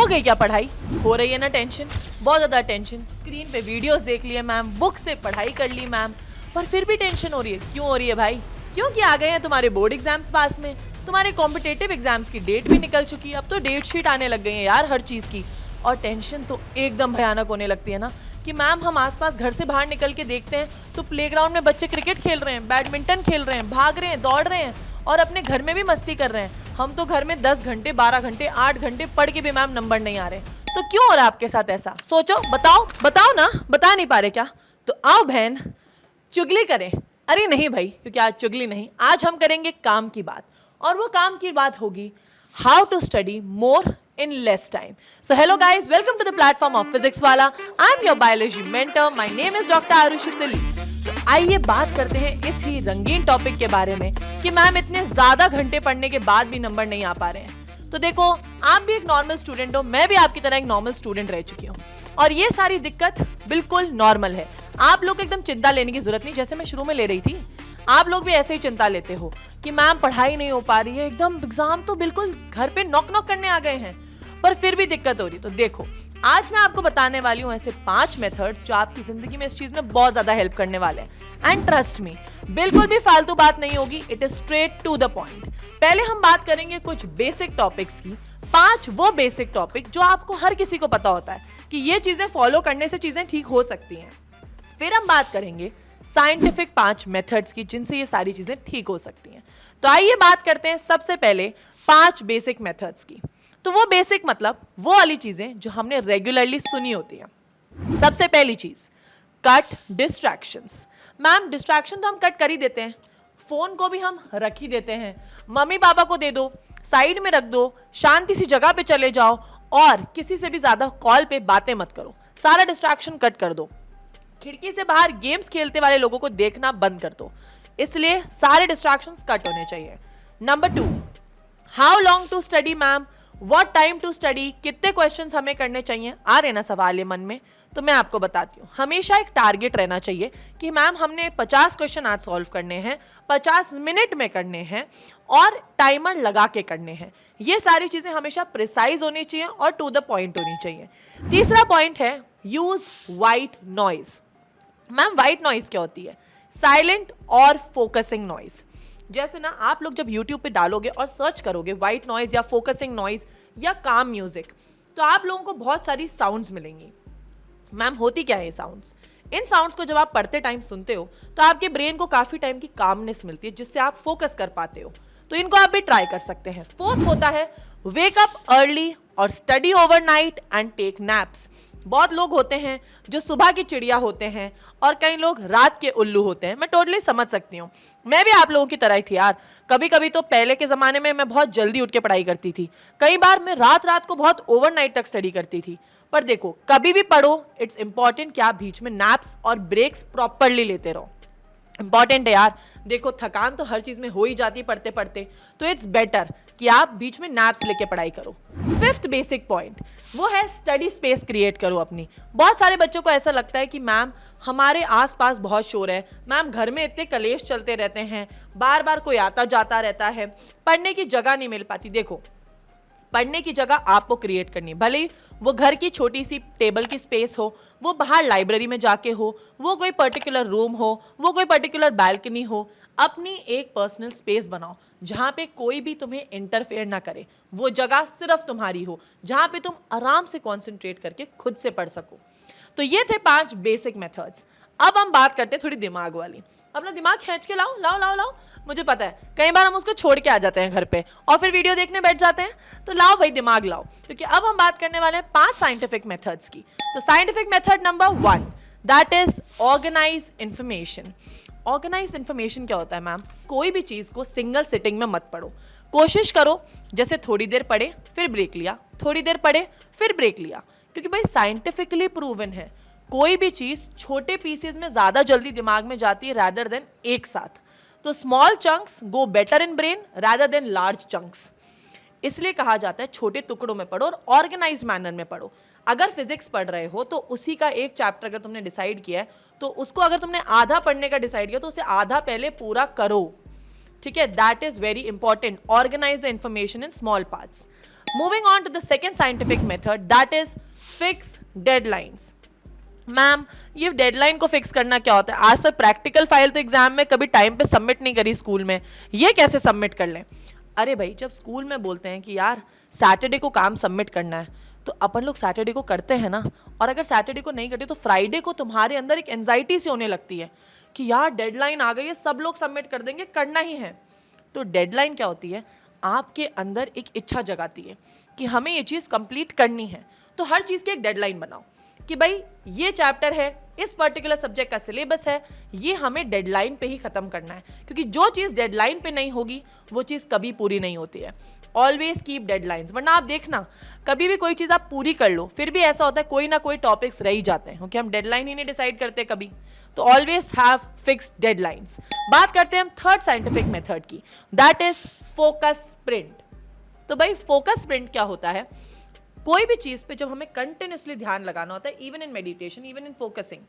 गई क्या पढ़ाई? हो रही है ना टेंशन, बहुत ज़्यादा टेंशन। स्क्रीन पे वीडियोस देख लिए मैम, बुक से पढ़ाई कर ली मैम, पर फिर भी टेंशन हो रही है। क्यों हो रही है भाई? क्योंकि आ गए हैं तुम्हारे बोर्ड एग्जाम्स पास में, तुम्हारे कॉम्पिटेटिव एग्जाम्स की डेट भी निकल चुकी है। अब तो डेट शीट आने लग गई है यार हर चीज़ की। और टेंशन तो एकदम भयानक होने लगती है ना कि मैम हम आसपास घर से बाहर निकल के देखते हैं तो प्लेग्राउंड में बच्चे क्रिकेट खेल रहे हैं, बैडमिंटन खेल रहे हैं, भाग रहे हैं, दौड़ रहे हैं और अपने घर में भी मस्ती कर रहे हैं। हम तो घर में 10 घंटे, 12 घंटे, 8 घंटे पढ़ के भी मैम नंबर नहीं आ रहे। तो क्यों हो रहा है आपके साथ ऐसा? सोचो, बताओ बताओ ना, बता नहीं पा रहे क्या? तो आओ बहन चुगली करें। अरे नहीं भाई, क्योंकि आज चुगली नहीं, आज हम करेंगे काम की बात। और वो काम की बात होगी how to study more in less time. So hello guys, welcome to the platform of Physics Wala. I'm your biology mentor. My name is Dr. Arushi Tili. तो आइए बात करते हैं इस ही रंगीन टॉपिक के बारे में कि मैम इतने ज्यादा घंटे पढ़ने के बाद भी नंबर नहीं आ पा रहे हैं। तो देखो, आप भी एक नॉर्मल स्टूडेंट हो, मैं भी आपकी तरह एक नॉर्मल स्टूडेंट रह चुकी हूँ और ये सारी दिक्कत बिल्कुल नॉर्मल है। आप लोग एकदम चिंता लेने की जरूरत नहीं, जैसे मैं शुरू में ले रही थी। आप लोग भी ऐसे ही चिंता लेते हो कि मैम पढ़ाई नहीं हो पा रही है, एकदम एग्जाम तो बिल्कुल घर पे नॉक नॉक करने आ गए हैं, पर फिर भी दिक्कत हो रही। तो देखो, आज मैं आपको बताने वाली हूँ ऐसे 5 मेथड्स जो आपकी जिंदगी में इस चीज में बहुत ज्यादा हेल्प करने वाले हैं। एंड ट्रस्ट मी, बिल्कुल भी फालतू बात नहीं होगी, it is straight to the point. पहले हम बात करेंगे कुछ बेसिक टॉपिक्स की, 5 वो बेसिक टॉपिक जो आपको हर किसी को पता होता है कि ये चीजें फॉलो करने से चीजें ठीक हो सकती हैं। फिर हम बात करेंगे साइंटिफिक 5 मेथड्स की जिनसे ये सारी चीजें ठीक हो सकती हैं। तो आइए बात करते हैं सबसे पहले 5 बेसिक मेथड्स की। तो वो बेसिक मतलब वो वाली चीजें जो हमने रेगुलरली सुनी होती हैं। सबसे पहली चीज, कट डिस्ट्रैक्शंस। मैम डिस्ट्रैक्शन तो हम कट कर ही देते हैं, फोन को भी हम रख ही देते हैं, मम्मी पापा को दे दो, साइड में रख दो, शांति सी जगह पे चले जाओ और किसी से भी ज्यादा कॉल पे बातें मत करो, सारा डिस्ट्रैक्शन कट कर दो, खिड़की से बाहर गेम्स खेलते वाले लोगों को देखना बंद कर दो। इसलिए सारे डिस्ट्रैक्शंस कट होने चाहिए। Number 2, how long to study ma'am, what time to study, कितने क्वेश्चंस हमें करने चाहिए? आ रहे ना सवाल ये मन में? तो मैं आपको बताती हूँ, हमेशा एक टारगेट रहना चाहिए कि मैम हमने 50 क्वेश्चन आज सॉल्व करने हैं, 50 मिनट में करने हैं और टाइमर लगा के करने हैं। ये सारी चीजें हमेशा प्रिसाइज होनी चाहिए और टू द पॉइंट होनी चाहिए। तीसरा पॉइंट है use white noise. Ma'am white noise क्या होती है? साइलेंट और फोकसिंग नॉइज। जैसे ना आप लोग जब YouTube पे डालोगे और सर्च करोगे वाइट नॉइज या फोकसिंग नॉइज या काम म्यूजिक, तो आप लोगों को बहुत सारी साउंड्स मिलेंगी। मैम होती क्या है ये साउंड्स? इन साउंड्स को जब आप पढ़ते टाइम सुनते हो तो आपके ब्रेन को काफी टाइम की कामनेस मिलती है जिससे आप फोकस कर पाते हो। तो इनको आप भी ट्राई कर सकते हैं। फोर्थ होता है वेक अप अर्ली और study overnight and take naps. बहुत लोग होते हैं जो सुबह की चिड़िया होते हैं और कई लोग रात के उल्लू होते हैं। मैं टोटली समझ सकती हूँ, मैं भी आप लोगों की तरह ही थी यार। कभी कभी तो पहले के ज़माने में मैं बहुत जल्दी उठ के पढ़ाई करती थी, कई बार मैं रात रात को बहुत ओवरनाइट तक स्टडी करती थी। पर देखो, कभी भी पढ़ो, इट्स इंपॉर्टेंट कि आप बीच में नैप्स और ब्रेक्स प्रॉपरली लेते रहो। इंपॉर्टेंट है यार। देखो, थकान तो हर चीज में हो ही जाती है पढ़ते पढ़ते, तो इट्स बेटर कि आप बीच में नैप्स लेके पढ़ाई करो। 5th बेसिक पॉइंट वो है स्टडी स्पेस क्रिएट करो अपनी। बहुत सारे बच्चों को ऐसा लगता है कि मैम हमारे आसपास बहुत शोर है, मैम घर में इतने कलेश चलते रहते हैं, बार बार कोई आता जाता रहता है, पढ़ने की जगह नहीं मिल पाती। देखो, पढ़ने की जगह आपको क्रिएट करनी, भले ही वो घर की छोटी सी टेबल की स्पेस हो, वो बाहर लाइब्रेरी में जाके हो, वो कोई पर्टिकुलर रूम हो, वो कोई पर्टिकुलर बालकनी हो। अपनी एक पर्सनल स्पेस बनाओ जहाँ पे कोई भी तुम्हें इंटरफेयर ना करे, वो जगह सिर्फ तुम्हारी हो, जहाँ पे तुम आराम से कॉन्सेंट्रेट करके खुद से पढ़ सको। तो ये थे 5 बेसिक मेथड्स। अब हम बात करते हैं थोड़ी दिमाग वाली। अपना दिमाग खींच के लाओ लाओ लाओ लाओ। मुझे पता है कई बार हम उसको छोड़ के आ जाते हैं घर पे और फिर वीडियो देखने बैठ जाते हैं, तो लाओ भाई दिमाग लाओ, क्योंकि अब हम बात करने वाले हैं 5 साइंटिफिक मेथड्स की। तो scientific method number 1, that is organize information. Organize information क्या होता है मैम? कोई भी चीज को सिंगल सिटिंग में मत पढ़ो, कोशिश करो जैसे थोड़ी देर पढ़े फिर ब्रेक लिया, थोड़ी देर पढ़े फिर ब्रेक लिया, क्योंकि भाई साइंटिफिकली प्रूवन है कोई भी चीज छोटे पीसेस में ज्यादा जल्दी दिमाग में जाती है रादर देन एक साथ। तो small chunks go better in brain rather than large chunks. इसलिए कहा जाता है छोटे टुकड़ों में पढ़ो और ऑर्गेनाइज मैनर में पढ़ो। अगर फिजिक्स पढ़ रहे हो तो उसी का एक चैप्टर अगर तुमने डिसाइड किया है तो उसको अगर तुमने आधा पढ़ने का डिसाइड किया तो उसे आधा पहले पूरा करो, ठीक है? That is very important. Organize the information in small parts. Moving on to the second scientific method, that is fix deadlines. Ma'am ये डेडलाइन को फिक्स करना क्या होता है? आज तक प्रैक्टिकल फाइल तो एग्जाम में कभी टाइम पे सबमिट नहीं करी स्कूल में, ये कैसे सबमिट कर लें? अरे भाई, जब स्कूल में बोलते हैं कि यार सैटरडे को काम सबमिट करना है, तो अपन लोग सैटरडे को करते हैं ना। और अगर सैटरडे को नहीं करते तो फ्राइडे को तुम्हारे अंदर एक एंजाइटी सी होने लगती है कि यार डेडलाइन आ गई है, सब लोग सबमिट कर देंगे, करना ही है। तो डेडलाइन क्या होती है? आपके अंदर एक इच्छा जगाती है कि हमें ये चीज़ कंप्लीट करनी है। तो हर चीज़ की एक डेडलाइन बनाओ कि भाई ये चैप्टर है, इस पर्टिकुलर सब्जेक्ट का सिलेबस है, ये हमें डेडलाइन पे ही खत्म करना है। क्योंकि जो चीज़ डेडलाइन पे नहीं होगी वो चीज़ कभी पूरी नहीं होती है। ऑलवेज कीप डेडलाइंस, वरना आप देखना कभी भी कोई चीज़ आप पूरी कर लो, फिर भी ऐसा होता है कोई ना कोई टॉपिक्स रह ही जाते हैं, क्योंकि हम डेडलाइन ही नहीं डिसाइड करते कभी। तो ऑलवेज हैव फिक्स्ड डेडलाइंस। बात करते हैं हम थर्ड साइंटिफिक मेथड की, दैट इज फोकस स्प्रिंट। तो भाई फोकस स्प्रिंट क्या होता है? कोई भी चीज़ पे जब हमें कंटिन्यूसली ध्यान लगाना होता है, even in meditation, even in focusing.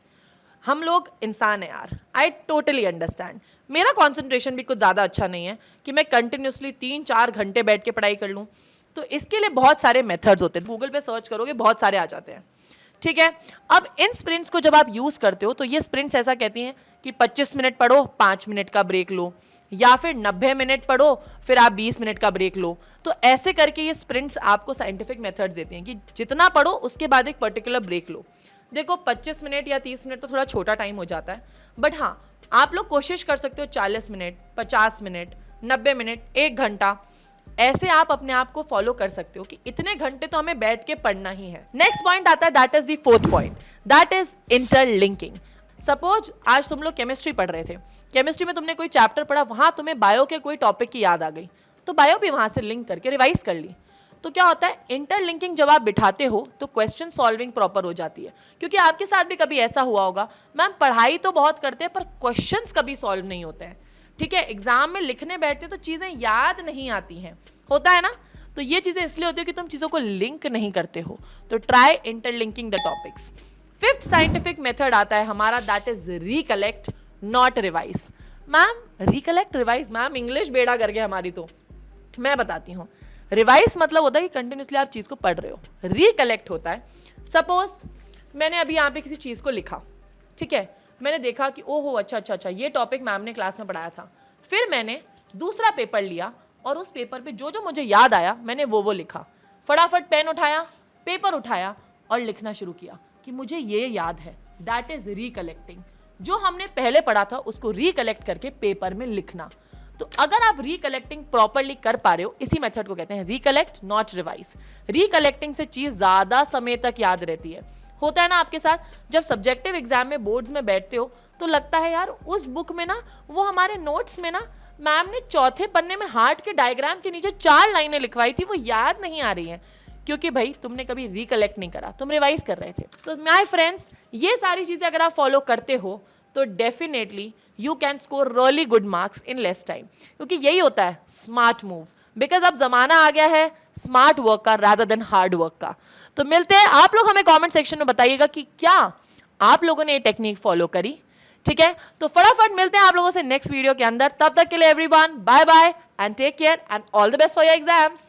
हम लोग इंसान है यार, आई टोटली अंडरस्टैंड। मेरा कॉन्सेंट्रेशन भी कुछ ज़्यादा अच्छा नहीं है कि मैं कंटिन्यूसली 3-4 घंटे बैठ के पढ़ाई कर लूँ। तो इसके लिए बहुत सारे मेथड्स होते हैं, गूगल पे सर्च करोगे बहुत सारे आ जाते हैं, ठीक है। अब इन स्प्रिंट्स को जब आप यूज़ करते हो तो ये स्प्रिंट्स ऐसा कहती हैं कि 25 मिनट पढ़ो, 5 मिनट का ब्रेक लो, या फिर 90 मिनट पढ़ो फिर आप 20 मिनट का ब्रेक लो। तो ऐसे करके ये स्प्रिंट्स आपको साइंटिफिक मेथड्स देते हैं कि जितना पढ़ो उसके बाद एक पर्टिकुलर ब्रेक लो। देखो 25 मिनट या 30 मिनट तो थोड़ा छोटा टाइम हो जाता है, बट हाँ आप लोग कोशिश कर सकते हो 40 मिनट, 50 मिनट, 90 मिनट, 1 घंटा, ऐसे आप अपने आप को फॉलो कर सकते हो कि इतने घंटे तो हमें बैठ के पढ़ना ही है। नेक्स्ट पॉइंट आता है, that is the fourth point, that is interlinking. Suppose आज तुम लोग केमिस्ट्री पढ़ रहे थे, केमिस्ट्री में तुमने कोई चैप्टर पढ़ा, वहां तुम्हें बायो के कोई टॉपिक की याद आ गई, तो बायो भी वहां से लिंक करके रिवाइज कर ली। तो क्या होता है, इंटरलिंकिंग जब आप बिठाते हो तो क्वेश्चन सॉल्विंग प्रॉपर हो जाती है। क्योंकि आपके साथ भी कभी ऐसा हुआ होगा, मैम पढ़ाई तो बहुत करते हैं पर क्वेश्चंस कभी सॉल्व नहीं होते हैं, ठीक है। एग्जाम में लिखने बैठते तो चीज़ें याद नहीं आती हैं, होता है ना। तो ये चीज़ें इसलिए होती है कि तुम चीज़ों को लिंक नहीं करते हो। तो try interlinking the topics. Fifth scientific method आता है हमारा, that is recollect not revise. Ma'am recollect revise, ma'am English बेड़ा कर गया हमारी। तो मैं बताती हूँ, रिवाइज मतलब होता है कि कंटिन्यूसली आप चीज़ को पढ़ रहे हो। रिकलेक्ट होता है, सपोज मैंने अभी यहाँ पे किसी चीज़ को लिखा, ठीक है, मैंने देखा कि ओहो अच्छा ये टॉपिक मैम ने क्लास में पढ़ाया था। फिर मैंने दूसरा पेपर लिया और उस पेपर पे जो जो मुझे याद आया मैंने वो लिखा। फटाफट पेन उठाया, पेपर उठाया और लिखना शुरू किया कि मुझे ये याद है। That is recollecting. जो हमने पहले पढ़ा था उसको रिकलेक्ट करके पेपर में लिखना। तो अगर आप रिकलेक्टिंग प्रॉपरली कर पा रहे हो, इसी मेथड को कहते हैं रिकलेक्ट नॉट रिवाइज। रिकलेक्टिंग से चीज़ ज़्यादा समय तक याद रहती है। होता है ना आपके साथ, जब सब्जेक्टिव एग्जाम में बोर्ड्स में बैठते हो तो लगता है यार उस बुक में ना, वो हमारे नोट्स में ना मैम ने चौथे पन्ने में हार्ट के डायग्राम के नीचे 4 लाइनें लिखवाई थी, वो याद नहीं आ रही हैं। क्योंकि भाई तुमने कभी रिकलेक्ट नहीं करा, तुम रिवाइज कर रहे थे। तो माय फ्रेंड्स, ये सारी चीज़ें अगर आप फॉलो करते हो तो definitely you can score really good marks in less time. क्योंकि यही होता है स्मार्ट मूव, बिकॉज अब जमाना आ गया है स्मार्ट वर्क का रादर देन हार्ड वर्क का। तो मिलते हैं, आप लोग हमें कमेंट सेक्शन में बताइएगा कि क्या आप लोगों ने ये टेक्निक फॉलो करी, ठीक है। तो फटाफट मिलते हैं आप लोगों से नेक्स्ट वीडियो के अंदर। तब तक के लिए everyone bye bye and take care and all the best for your exams.